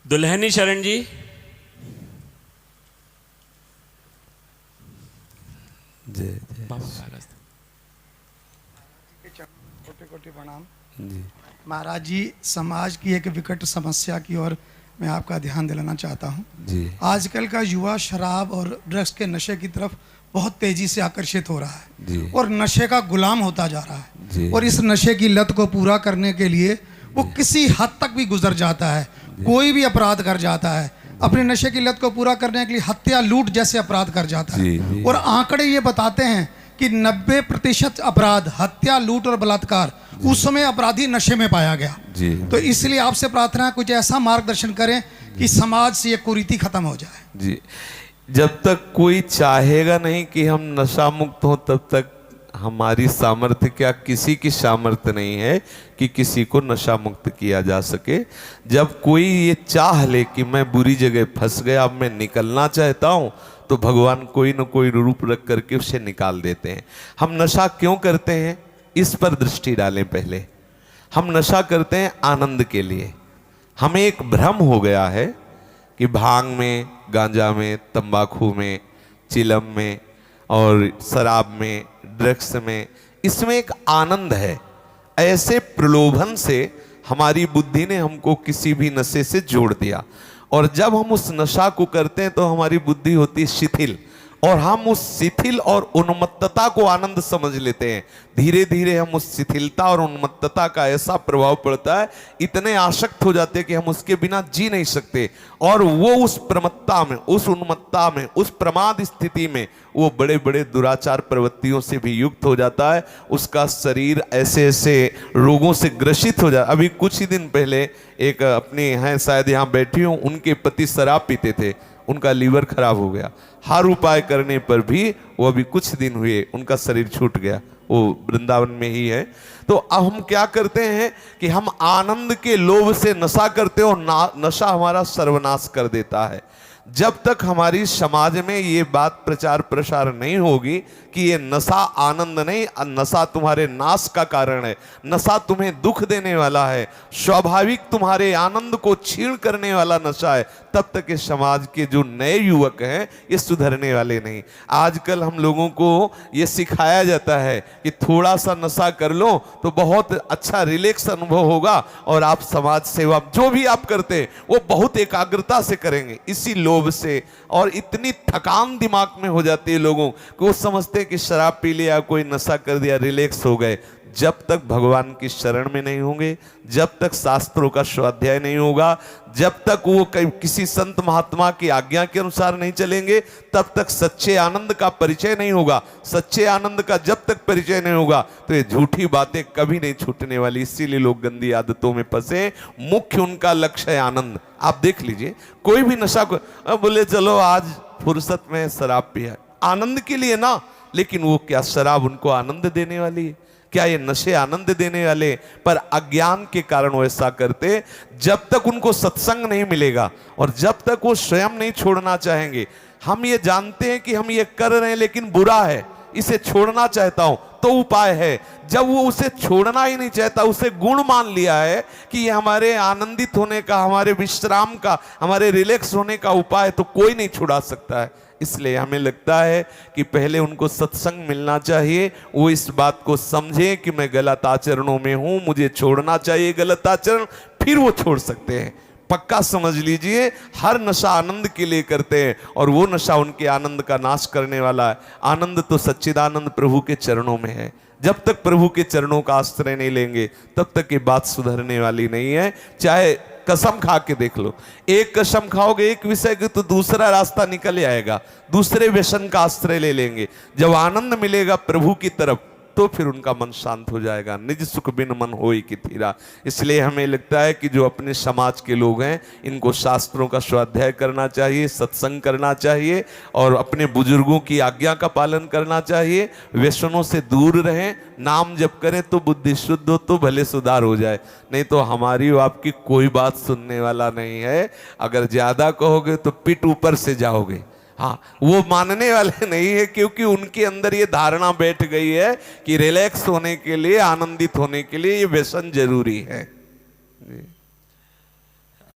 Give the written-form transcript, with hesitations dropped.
दुल्हनी शरण जी। जय जय कोटि कोटि प्रणाम। जी। महाराज जी, समाज की एक विकट समस्या की ओर मैं आपका ध्यान दिलाना चाहता हूँ। जी। आजकल का युवा शराब और ड्रग्स के नशे की तरफ बहुत तेजी से आकर्षित हो रहा है जी। और नशे का गुलाम होता जा रहा है। जी। और इस नशे की लत को पूरा करने के लिए वो किसी हद तक भी गुजर जाता है, कोई भी अपराध कर जाता है। अपने नशे की लत को पूरा करने के लिए हत्या, लूट जैसे अपराध कर जाता है। जी। और आंकड़े ये बताते हैं कि 90% अपराध, हत्या, लूट और बलात्कार, उस समय अपराधी नशे में पाया गया। जी। तो इसलिए आपसे प्रार्थना है, कुछ ऐसा मार्गदर्शन करें कि समाज से ये कुरीति खत्म हो जाए। जी। जब तक कोई चाहेगा नहीं कि हम नशा मुक्त हो, तब तक हमारी सामर्थ्य, क्या किसी की सामर्थ्य नहीं है कि किसी को नशा मुक्त किया जा सके। जब कोई ये चाह ले कि मैं बुरी जगह फंस गया, अब मैं निकलना चाहता हूँ, तो भगवान कोई न कोई रूप रख करके उसे निकाल देते हैं। हम नशा क्यों करते हैं, इस पर दृष्टि डालें। पहले हम नशा करते हैं आनंद के लिए। हमें एक भ्रम हो गया है कि भांग में, गांजा में, तंबाकू में, चिलम में और शराब में, ड्रग्स में, इसमें एक आनंद है। ऐसे प्रलोभन से हमारी बुद्धि ने हमको किसी भी नशे से जोड़ दिया, और जब हम उस नशा को करते हैं तो हमारी बुद्धि होती है शिथिल, और हम उस शिथिल और उन्मत्तता को आनंद समझ लेते हैं। धीरे धीरे हम उस शिथिलता और उन्मत्तता का ऐसा प्रभाव पड़ता है, इतने आसक्त हो जाते हैं कि हम उसके बिना जी नहीं सकते। और वो उस प्रमत्ता में, उस उन्मत्ता में, उस प्रमाद स्थिति में वो बड़े बड़े दुराचार प्रवृत्तियों से भी युक्त हो जाता है। उसका शरीर ऐसे ऐसे रोगों से ग्रसित हो जाता। अभी कुछ ही दिन पहले एक अपने हैं, शायद यहाँ बैठी हूँ, उनके पति शराब पीते थे, उनका लीवर खराब हो गया। हर उपाय करने पर भी वो अभी कुछ दिन हुए उनका शरीर छूट गया। वो वृंदावन में ही है। तो अब हम क्या करते हैं कि हम आनंद के लोभ से नशा करते हैं, और नशा हमारा सर्वनाश कर देता है। जब तक हमारी समाज में ये बात प्रचार प्रसार नहीं होगी कि ये नशा आनंद नहीं, नशा तुम्हारे नाश का कारण है, नशा तुम्हें दुख देने वाला है, स्वाभाविक तुम्हारे आनंद को छीण करने वाला नशा है, तब तक इस समाज के जो नए युवक हैं ये सुधरने वाले नहीं। आजकल हम लोगों को ये सिखाया जाता है कि थोड़ा सा नशा कर लो तो बहुत अच्छा रिलैक्स अनुभव होगा, और आप समाज सेवा जो भी आप करते हैं वो बहुत एकाग्रता से करेंगे। इसी लोभ से, और इतनी थकान दिमाग में हो जाती है लोगों को, वो समझते हैं कि शराब पी लिया, कोई नशा कर दिया, रिलैक्स हो गए। जब तक भगवान की शरण में नहीं होंगे, जब तक शास्त्रों का स्वाध्याय नहीं होगा, जब तक वो किसी संत महात्मा की आज्ञा के अनुसार नहीं चलेंगे, तब तक सच्चे आनंद का परिचय नहीं होगा। सच्चे आनंद का जब तक परिचय नहीं होगा तो ये झूठी बातें कभी नहीं छूटने वाली। इसीलिए लोग गंदी आदतों में फंसे। मुख्य उनका लक्ष्य है आनंद। आप देख लीजिए, कोई भी नशा को बोले चलो आज फुर्सत में शराब पिया, आनंद के लिए ना, लेकिन वो क्या शराब उनको आनंद देने वाली है? क्या ये नशे आनंद देने वाले? पर अज्ञान के कारण वो ऐसा करते। जब तक उनको सत्संग नहीं मिलेगा और जब तक वो स्वयं नहीं छोड़ना चाहेंगे, हम ये जानते हैं कि हम ये कर रहे हैं लेकिन बुरा है, इसे छोड़ना चाहता हूं, तो उपाय है। जब वो उसे छोड़ना ही नहीं चाहता, उसे गुण मान लिया है कि ये हमारे आनंदित होने का, हमारे विश्राम का, हमारे रिलैक्स होने का उपाय है, तो कोई नहीं छुड़ा सकता है। इसलिए हमें लगता है कि पहले उनको सत्संग मिलना चाहिए, वो इस बात को समझें कि मैं गलत आचरणों में हूं, मुझे छोड़ना चाहिए गलत आचरण, फिर वो छोड़ सकते हैं। पक्का समझ लीजिए, हर नशा आनंद के लिए करते हैं, और वो नशा उनके आनंद का नाश करने वाला है। आनंद तो सच्चिदानंद प्रभु के चरणों में है। जब तक प्रभु के चरणों का आश्रय नहीं लेंगे, तब तक ये बात सुधरने वाली नहीं है। चाहे कसम खा के देख लो, एक कसम खाओगे एक विषय की तो दूसरा रास्ता निकल आएगा, दूसरे व्यसन का आश्रय ले लेंगे। जब आनंद मिलेगा प्रभु की तरफ, तो फिर उनका मन शांत हो जाएगा। निज सुख बिन मन होई कि थीरा। इसलिए हमें लगता है कि जो अपने समाज के लोग हैं, इनको शास्त्रों का स्वाध्याय करना चाहिए, सत्संग करना चाहिए, और अपने बुजुर्गों की आज्ञा का पालन करना चाहिए। व्यसनों से दूर रहें, नाम जप करें तो बुद्धि शुद्ध हो तो भले सुधार हो जाए, नहीं तो हमारी आपकी कोई बात सुनने वाला नहीं है। अगर ज्यादा कहोगे तो पिट ऊपर से जाओगे। हाँ, वो मानने वाले नहीं है, क्योंकि उनके अंदर ये धारणा बैठ गई है कि रिलैक्स होने के लिए, आनंदित होने के लिए ये व्यसन जरूरी है। जी।